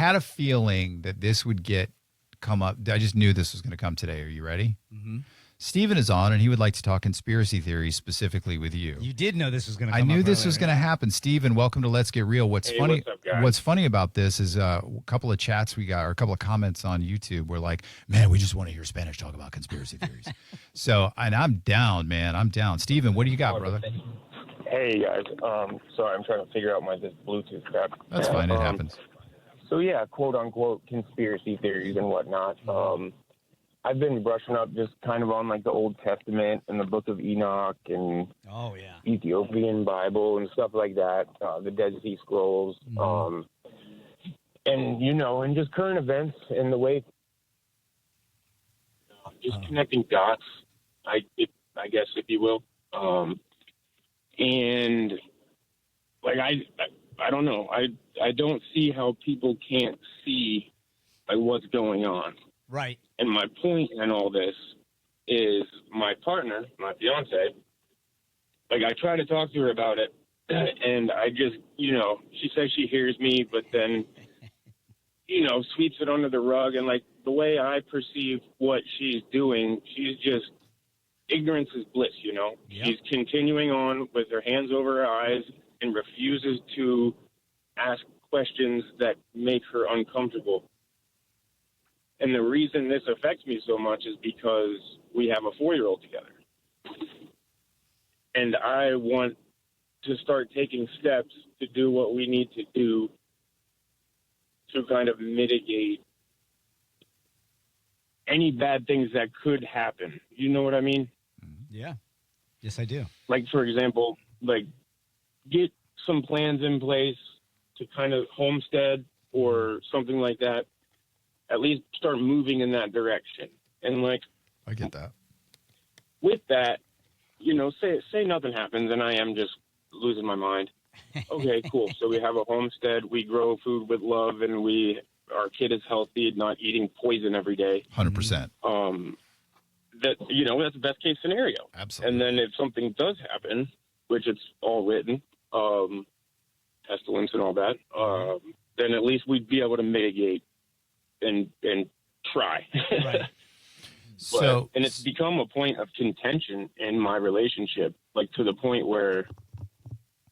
had a feeling that this would come up. I just knew this was going to come today. Are you ready? Mm-hmm. Stephen is on, and he would like to talk conspiracy theories specifically with you. You did know this was going to come I knew up this earlier, was going to happen. Stephen, welcome to Let's Get Real. What's funny? What's up, guys? What's funny about this is a couple of chats we got, or a couple of comments on YouTube were like, "Man, we just want to hear Spanish talk about conspiracy theories." So, and I'm down, man. I'm down. Stephen, what do you got, brother? Hey, guys. Sorry, I'm trying to figure out this Bluetooth crap. That's fine. It happens. So, yeah, quote-unquote conspiracy theories and whatnot. I've been brushing up just kind of on, the Old Testament and the Book of Enoch and Ethiopian Bible and stuff like that, the Dead Sea Scrolls, and, and just current events and the way just connecting dots, I guess, if you will. And, I don't know. I don't see how people can't see, what's going on. Right. And my point in all this is my partner, my fiancé, I try to talk to her about it, and I just, she says she hears me, but then, sweeps it under the rug. And, the way I perceive what she's doing, she's just, ignorance is bliss, Yep. She's continuing on with her hands over her eyes and refuses to ask questions that make her uncomfortable. And the reason this affects me so much is because we have a 4-year-old together. And I want to start taking steps to do what we need to do to kind of mitigate any bad things that could happen. You know what I mean? Yeah. Yes, I do. For example, get some plans in place to kind of homestead or something like that. At least start moving in that direction. And I get that. With that, say nothing happens and I am just losing my mind. Okay, cool. So we have a homestead, we grow food with love, and our kid is healthy, not eating poison every day. 100%. That's the best case scenario. Absolutely. And then if something does happen, which it's all written, pestilence and all that, then at least we'd be able to mitigate and try. Right. And it's become a point of contention in my relationship, to the point where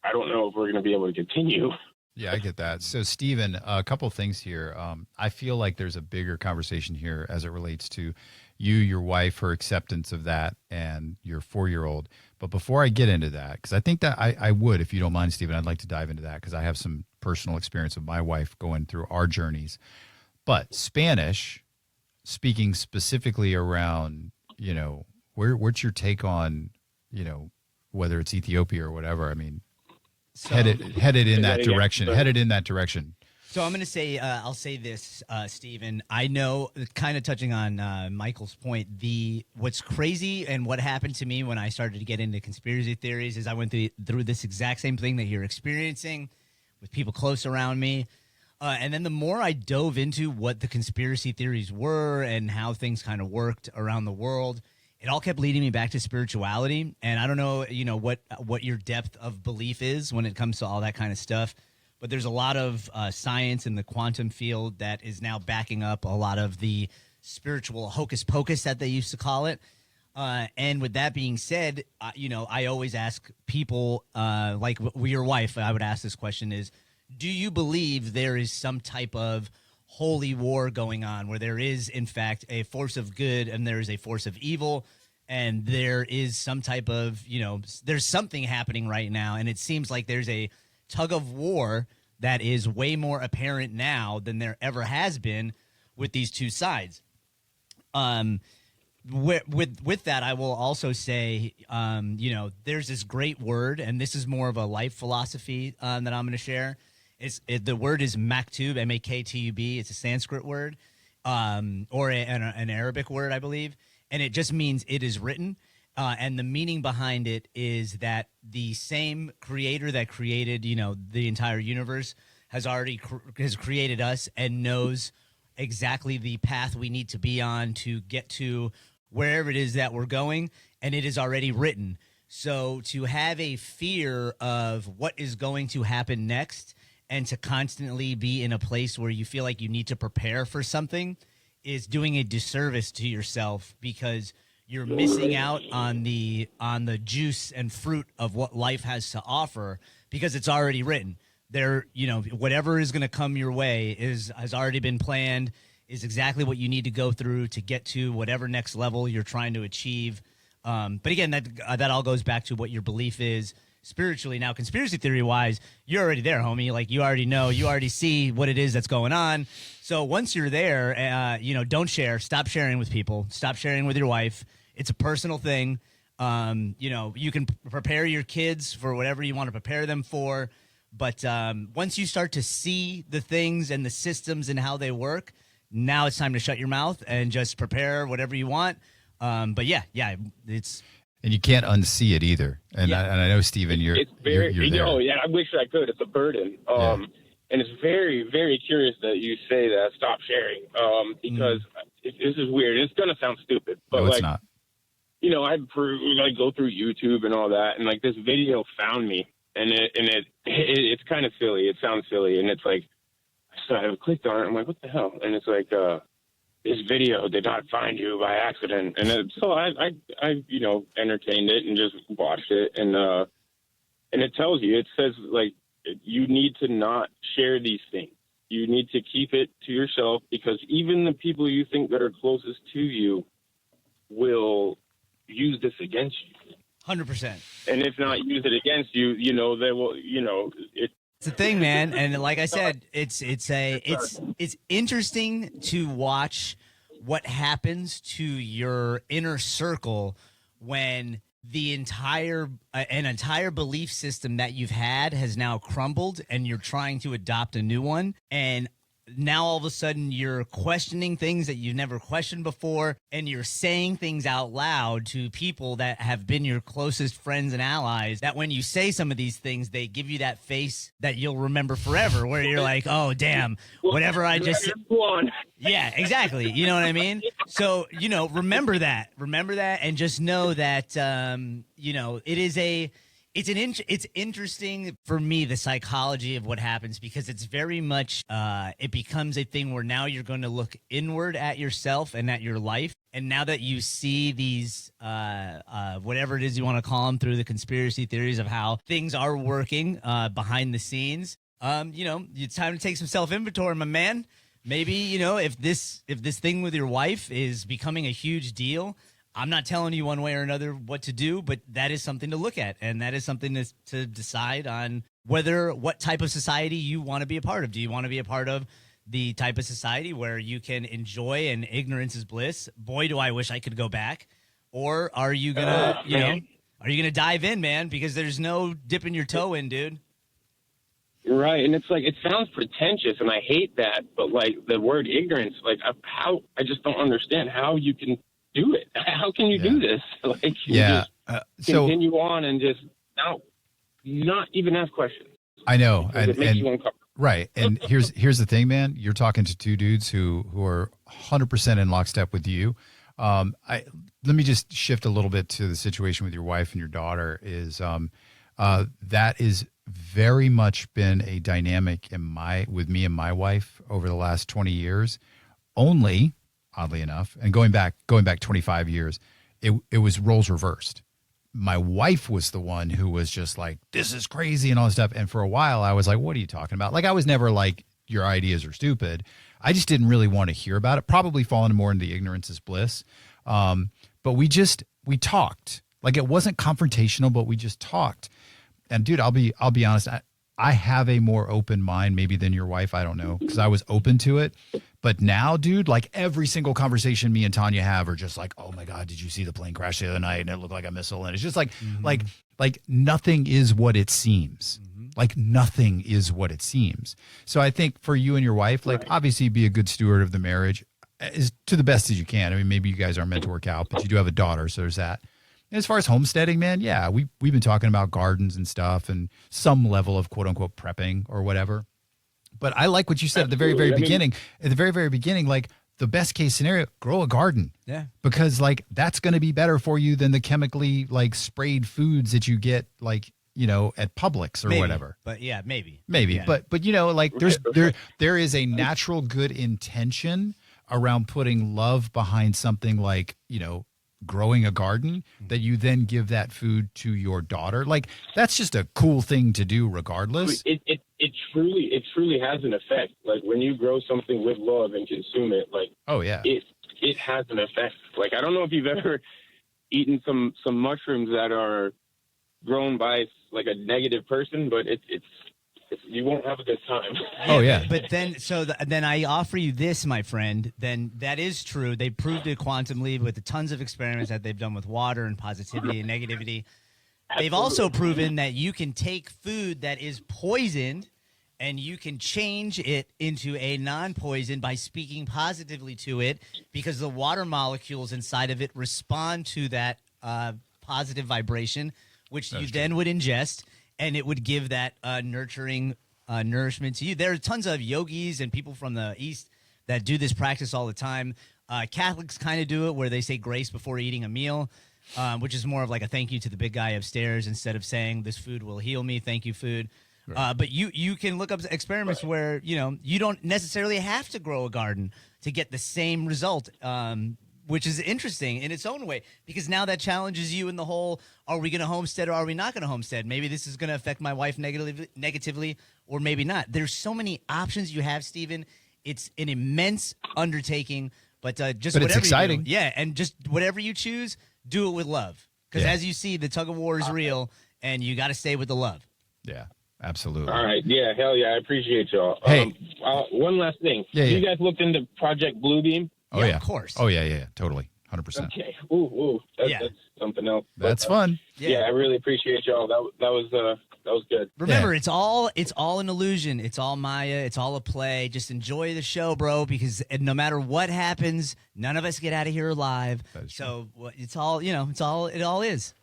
I don't know if we're going to be able to continue. Yeah, I get that. So, Stephen, a couple of things here. I feel like there's a bigger conversation here as it relates to you, your wife, her acceptance of that, and your 4-year-old. But before I get into that, because I think that I would, if you don't mind, Stephen, I'd like to dive into that because I have some personal experience of my wife going through our journeys. But Spanish, speaking specifically around, what's your take on, whether it's Ethiopia or whatever? I mean, headed in that direction. Headed in that direction. So I'm going to say, I'll say this, Stephen. I know, kind of touching on Michael's point, what's crazy and what happened to me when I started to get into conspiracy theories is I went through this exact same thing that you're experiencing with people close around me. And then the more I dove into what the conspiracy theories were and how things kind of worked around the world, it all kept leading me back to spirituality. And I don't know, what your depth of belief is when it comes to all that kind of stuff. But there's a lot of science in the quantum field that is now backing up a lot of the spiritual hocus pocus that they used to call it. And with that being said, I always ask people, like your wife, I would ask this question is, do you believe there is some type of holy war going on where there is, in fact, a force of good and there is a force of evil, and there is some type of, there's something happening right now, and it seems like there's a tug of war that is way more apparent now than there ever has been with these two sides. With that, I will also say, there's this great word, and this is more of a life philosophy that I'm going to share. The word is Maktub, M-A-K-T-U-B. It's a Sanskrit word, or an Arabic word, I believe, and it just means it is written. And the meaning behind it is that the same creator that created, the entire universe has created us and knows exactly the path we need to be on to get to wherever it is that we're going, and it is already written. So to have a fear of what is going to happen next and to constantly be in a place where you feel like you need to prepare for something is doing a disservice to yourself, because you're missing out on the juice and fruit of what life has to offer, because it's already written there. You know, whatever is going to come your way has already been planned, is exactly what you need to go through to get to whatever next level you're trying to achieve. But again, that all goes back to what your belief is spiritually. Now, conspiracy theory wise, you're already there, homie. Like, you already know, you already see what it is that's going on. So once you're there, don't share. Stop sharing with people. Stop sharing with your wife. It's a personal thing. You can prepare your kids for whatever you want to prepare them for. But once you start to see the things and the systems and how they work, now it's time to shut your mouth and just prepare whatever you want. But it's. And you can't unsee it either. And I know, Stephen, you're there. Oh, yeah, I wish I could. It's a burden. And it's very, very curious that you say that. Stop sharing. Because this is weird. It's going to sound stupid. But, no, it's not. You know, I go through YouTube and all that, and like this video found me, and it's kind of silly. It sounds silly, and it's like, so I clicked on it. I'm like, what the hell? And it's like, this video did not find you by accident, and so I entertained it and just watched it, and it tells you, it says like, you need to not share these things. You need to keep it to yourself, because even the people you think that are closest to you will use this against you. 100%. And if not use it against you, they will, it's the thing, man. And like I said, it's interesting to watch what happens to your inner circle when the entire belief system that you've had has now crumbled, and you're trying to adopt a new one. And now all of a sudden you're questioning things that you've never questioned before, and you're saying things out loud to people that have been your closest friends and allies, that when you say some of these things, they give you that face that you'll remember forever, where you're like, oh, damn, whatever I just said. Yeah, exactly. You know what I mean? So, remember that, and just know that, it's interesting for me, the psychology of what happens, because it's very much, it becomes a thing where now you're going to look inward at yourself and at your life. And now that you see these, whatever it is you want to call them, through the conspiracy theories of how things are working behind the scenes, it's time to take some self-inventory, my man. Maybe, if this thing with your wife is becoming a huge deal, I'm not telling you one way or another what to do, but that is something to look at, and that is something to decide on what type of society you want to be a part of. Do you want to be a part of the type of society where you can enjoy and ignorance is bliss? Boy, do I wish I could go back. Or are you gonna, are you gonna dive in, man? Because there's no dipping your toe in, dude. You're right, and it's like, it sounds pretentious, and I hate that. But like the word ignorance, like how I just don't understand how you can do it. How can you do this? Like, just continue on and just not even ask questions. I know, and it makes you uncomfortable. Right. And here's the thing, man. You're talking to two dudes who are 100% in lockstep with you. Let me just shift a little bit to the situation with your wife and your daughter. That is very much been a dynamic with me and my wife over the last 20 years. Only, oddly enough, and going back 25 years, it was roles reversed. My wife was the one who was just like, this is crazy and all this stuff. And for a while I was like, what are you talking about? Like, I was never like, your ideas are stupid. I just didn't really want to hear about it, probably falling more into the ignorance is bliss. But we talked. Like, it wasn't confrontational, but we just talked. And dude, I'll be honest. I have a more open mind maybe than your wife. I don't know, because I was open to it. But now, dude, like every single conversation me and Tanya have are just like, oh my God, did you see the plane crash the other night? And it looked like a missile. And it's just like, like nothing is what it seems. Like nothing is what it seems. So I think for you and your wife, like obviously be a good steward of the marriage as to the best as you can. I mean, maybe you guys aren't meant to work out, but you do have a daughter. So there's that. As far as homesteading, man, yeah, we've been talking about gardens and stuff and some level of quote unquote prepping or whatever. But I like what you said at the very, very beginning. At the very, very beginning, like the best case scenario, grow a garden. Yeah. Because like that's going to be better for you than the chemically like sprayed foods that you get like at Publix or Maybe, whatever. But yeah, maybe. Maybe, Yeah. but like there is a natural good intention around putting love behind something like, growing a garden, that you then give that food to your daughter. Like, that's just a cool thing to do regardless. It truly has an effect. Like, when you grow something with love and consume it, like, Oh yeah. it has an effect. Like, I don't know if you've ever eaten some mushrooms that are grown by like a negative person, but it's you won't have a good time. Oh yeah. But then, then I offer you this, my friend. Then that is true. They proved it quantumly with the tons of experiments that they've done with water and positivity and negativity. They've also proven that you can take food that is poisoned and you can change it into a non-poison by speaking positively to it, because the water molecules inside of it respond to that positive vibration, which you then would ingest, and it would give that nurturing nourishment to you. There are tons of yogis and people from the East that do this practice all the time. Catholics kind of do it where they say grace before eating a meal, which is more of like a thank you to the big guy upstairs instead of saying this food will heal me, thank you, food. Right. But you can look up experiments where, you don't necessarily have to grow a garden to get the same result, which is interesting in its own way, because now that challenges you in the whole, are we going to homestead or are we not going to homestead? Maybe this is going to affect my wife negatively, or maybe not. There's so many options you have, Stephen. It's an immense undertaking, but whatever it's exciting. You do, yeah, and just whatever you choose, do it with love. Because as you see, the tug of war is real, and you got to stay with the love. Yeah, absolutely. All right. Yeah, hell yeah. I appreciate y'all. Hey. One last thing. Yeah, You guys looked into Project Bluebeam? Oh yeah, of course. Oh yeah, totally, 100%. Okay. Ooh. That's something else. That's But, fun. Yeah, I really appreciate y'all. That was good. Remember, it's all an illusion. It's all Maya. It's all a play. Just enjoy the show, bro, because no matter what happens, none of us get out of here alive. So it all is.